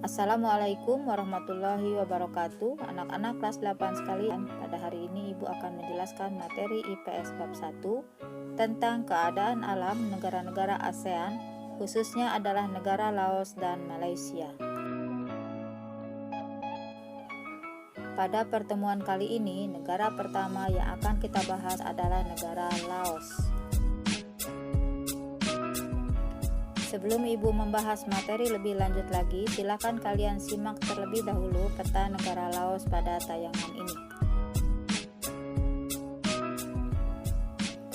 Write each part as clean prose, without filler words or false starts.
Assalamualaikum warahmatullahi wabarakatuh. Anak-anak kelas 8 sekalian, pada hari ini Ibu akan menjelaskan materi IPS bab 1 tentang keadaan alam negara-negara ASEAN, khususnya adalah negara Laos dan Malaysia. Pada pertemuan kali ini, negara pertama yang akan kita bahas adalah negara Laos. Sebelum Ibu membahas materi lebih lanjut lagi, silakan kalian simak terlebih dahulu peta negara Laos pada tayangan ini.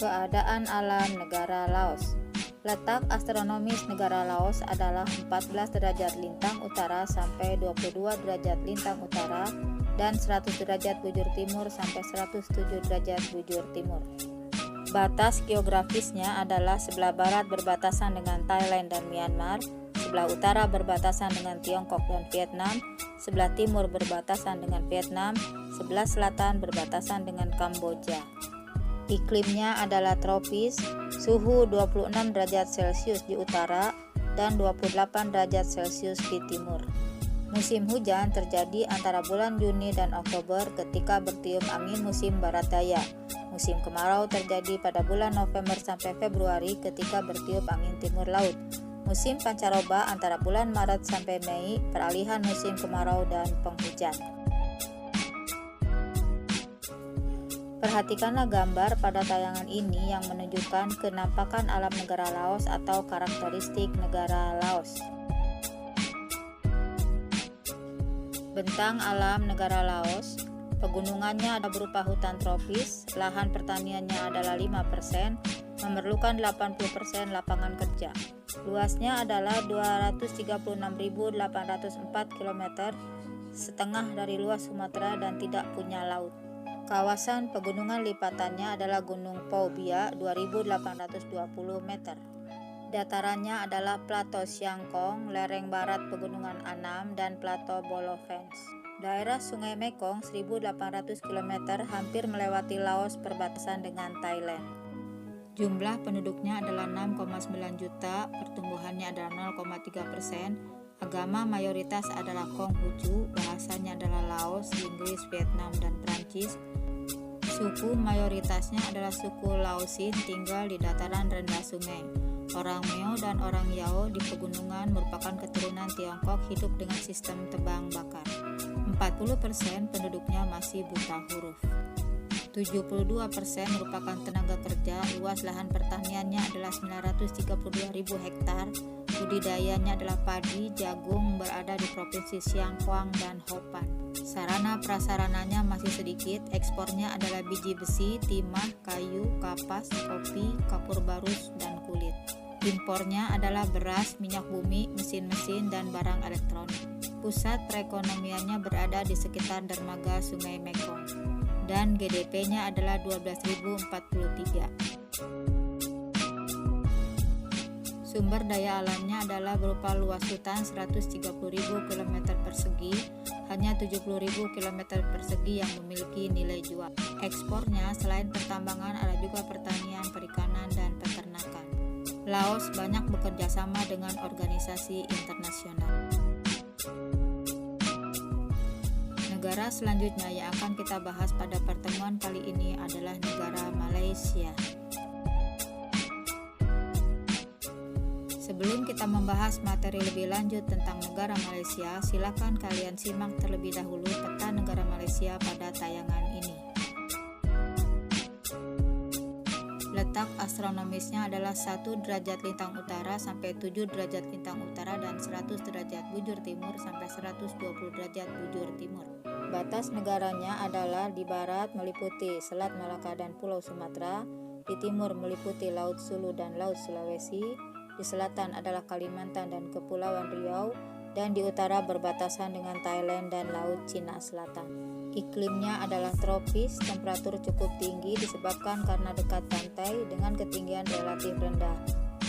Keadaan alam negara Laos. Letak astronomis negara Laos adalah 14 derajat lintang utara sampai 22 derajat lintang utara dan 100 derajat bujur timur sampai 107 derajat bujur timur. Batas geografisnya adalah sebelah barat berbatasan dengan Thailand dan Myanmar, sebelah utara berbatasan dengan Tiongkok dan Vietnam, sebelah timur berbatasan dengan Vietnam, sebelah selatan berbatasan dengan Kamboja. Iklimnya adalah tropis, suhu 26 derajat Celcius di utara dan 28 derajat Celcius di timur. Musim hujan terjadi antara bulan Juni dan Oktober ketika bertiup angin musim barat daya. Musim kemarau terjadi pada bulan November sampai Februari ketika bertiup angin timur laut. Musim pancaroba antara bulan Maret sampai Mei, peralihan musim kemarau dan penghujan. Perhatikanlah gambar pada tayangan ini yang menunjukkan kenampakan alam negara Laos atau karakteristik negara Laos. Bentang alam negara Laos, pegunungannya ada berupa hutan tropis, lahan pertaniannya adalah 5%, memerlukan 80% lapangan kerja. Luasnya adalah 236.804 km, setengah dari luas Sumatera dan tidak punya laut. Kawasan pegunungan lipatannya adalah Gunung Pau-Bia 2.820 meter. Datarannya adalah Plato Siang Kong, lereng barat Pegunungan Annam, dan Plato Bolovens. Daerah Sungai Mekong 1.800 km hampir melewati Laos perbatasan dengan Thailand. Jumlah penduduknya adalah 6,9 juta, pertumbuhannya adalah 0,3%, agama mayoritas adalah Konghucu, bahasanya adalah Laos, Inggris, Vietnam, dan Prancis. Suku mayoritasnya adalah suku Laosin, tinggal di dataran rendah sungai. Orang Meo dan orang Yao di pegunungan merupakan keturunan Tiongkok, hidup dengan sistem tebang bakar. 40% penduduknya masih buta huruf. 72% merupakan tenaga kerja. Luas lahan pertaniannya adalah 932.000 hektar. Budidayanya adalah padi, jagung, berada di provinsi Siangkwang dan Hopan. Sarana prasarananya masih sedikit. Ekspornya adalah biji besi, timah, kayu, kapas, kopi, kapur barus, dan kulit. Impornya adalah beras, minyak bumi, mesin-mesin, dan barang elektronik. Pusat perekonomiannya berada di sekitar dermaga Sungai Mekong. Dan GDP-nya adalah 12.043. Sumber daya alamnya adalah berupa luas hutan 130.000 km persegi, hanya 70.000 km persegi yang memiliki nilai jual. Ekspornya selain pertambangan ada juga pertanian, perikanan, dan peternakan. Laos banyak bekerja sama dengan organisasi internasional. Negara selanjutnya yang akan kita bahas pada pertemuan kali ini adalah negara Malaysia. Sebelum kita membahas materi lebih lanjut tentang negara Malaysia, silakan kalian simak terlebih dahulu peta negara Malaysia pada tayangan ini. Letak astronomisnya adalah 1 derajat lintang utara sampai 7 derajat lintang utara dan 100 derajat bujur timur sampai 120 derajat bujur timur. Batas negaranya adalah di barat meliputi Selat Malaka dan Pulau Sumatera, di timur meliputi Laut Sulu dan Laut Sulawesi, di selatan adalah Kalimantan dan Kepulauan Riau, dan di utara berbatasan dengan Thailand dan Laut Cina Selatan. Iklimnya adalah tropis, temperatur cukup tinggi disebabkan karena dekat pantai dengan ketinggian relatif rendah.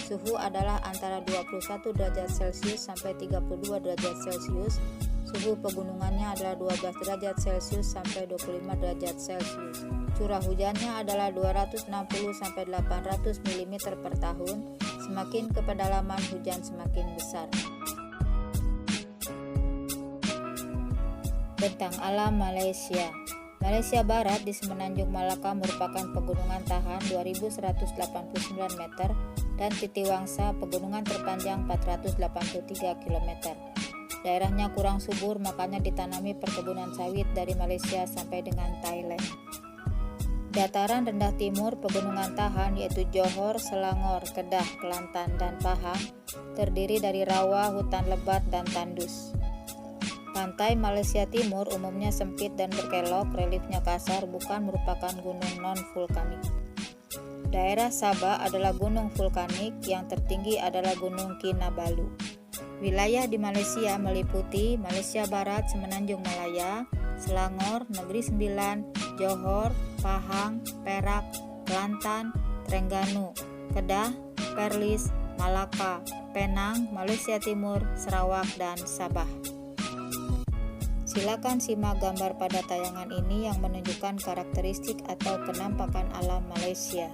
Suhu adalah antara 21 derajat Celcius sampai 32 derajat Celcius. Suhu pegunungannya adalah 12 derajat Celcius sampai 25 derajat Celcius. Curah hujannya adalah 260 sampai 800 mm per tahun. Semakin ke pedalaman hujan semakin besar. Bentang alam Malaysia. Malaysia Barat di Semenanjung Malaka merupakan pegunungan tahan 2189 meter dan Titiwangsa pegunungan terpanjang 483 km. Daerahnya kurang subur, makanya ditanami perkebunan sawit dari Malaysia sampai dengan Thailand. Dataran rendah timur pegunungan tahan yaitu Johor, Selangor, Kedah, Kelantan, dan Pahang terdiri dari rawa, hutan lebat, dan tandus. Pantai Malaysia Timur umumnya sempit dan berkelok, reliefnya kasar, bukan merupakan gunung non-vulkanik. Daerah Sabah adalah gunung vulkanik, yang tertinggi adalah Gunung Kinabalu. Wilayah di Malaysia meliputi Malaysia Barat, Semenanjung Malaya, Selangor, Negeri Sembilan, Johor, Pahang, Perak, Kelantan, Terengganu, Kedah, Perlis, Malaka, Penang, Malaysia Timur, Sarawak, dan Sabah. Silakan simak gambar pada tayangan ini yang menunjukkan karakteristik atau penampakan alam Malaysia.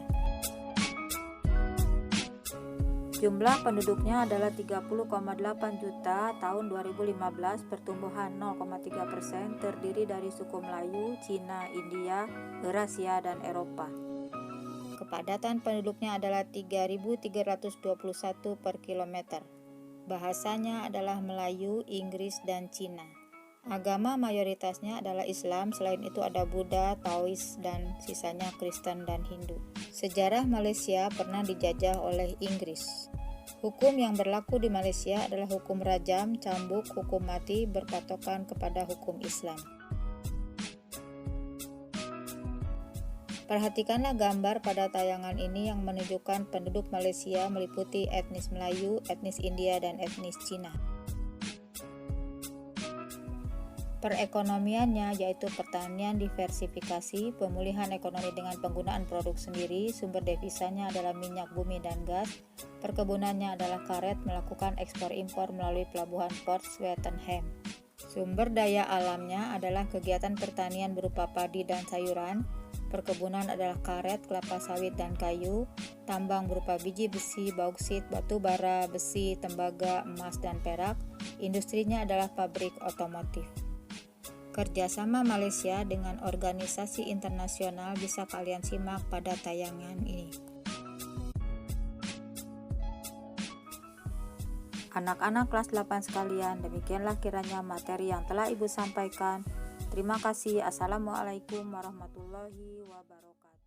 Jumlah penduduknya adalah 30,8 juta tahun 2015, pertumbuhan 0,3%, terdiri dari suku Melayu, Cina, India, Eurasia, dan Eropa. Kepadatan penduduknya adalah 3.321 per kilometer. Bahasanya adalah Melayu, Inggris, dan Cina. Agama mayoritasnya adalah Islam, selain itu ada Buddha, Taois, dan sisanya Kristen dan Hindu. Sejarah Malaysia pernah dijajah oleh Inggris. Hukum yang berlaku di Malaysia adalah hukum rajam, cambuk, hukum mati berpatokan kepada hukum Islam. Perhatikanlah gambar pada tayangan ini yang menunjukkan penduduk Malaysia meliputi etnis Melayu, etnis India, dan etnis Cina. Perekonomiannya yaitu pertanian diversifikasi, pemulihan ekonomi dengan penggunaan produk sendiri, sumber devisanya adalah minyak bumi dan gas, perkebunannya adalah karet, melakukan ekspor impor melalui pelabuhan Port Swettenham. Sumber daya alamnya adalah kegiatan pertanian berupa padi dan sayuran, perkebunan adalah karet, kelapa sawit, dan kayu, tambang berupa biji besi, bauksit, batu bara, besi, tembaga, emas, dan perak, industrinya adalah pabrik otomotif. Kerjasama Malaysia dengan organisasi internasional bisa kalian simak pada tayangan ini. Anak-anak kelas 8 sekalian, demikianlah kiranya materi yang telah Ibu sampaikan. Terima kasih. Assalamualaikum warahmatullahi wabarakatuh.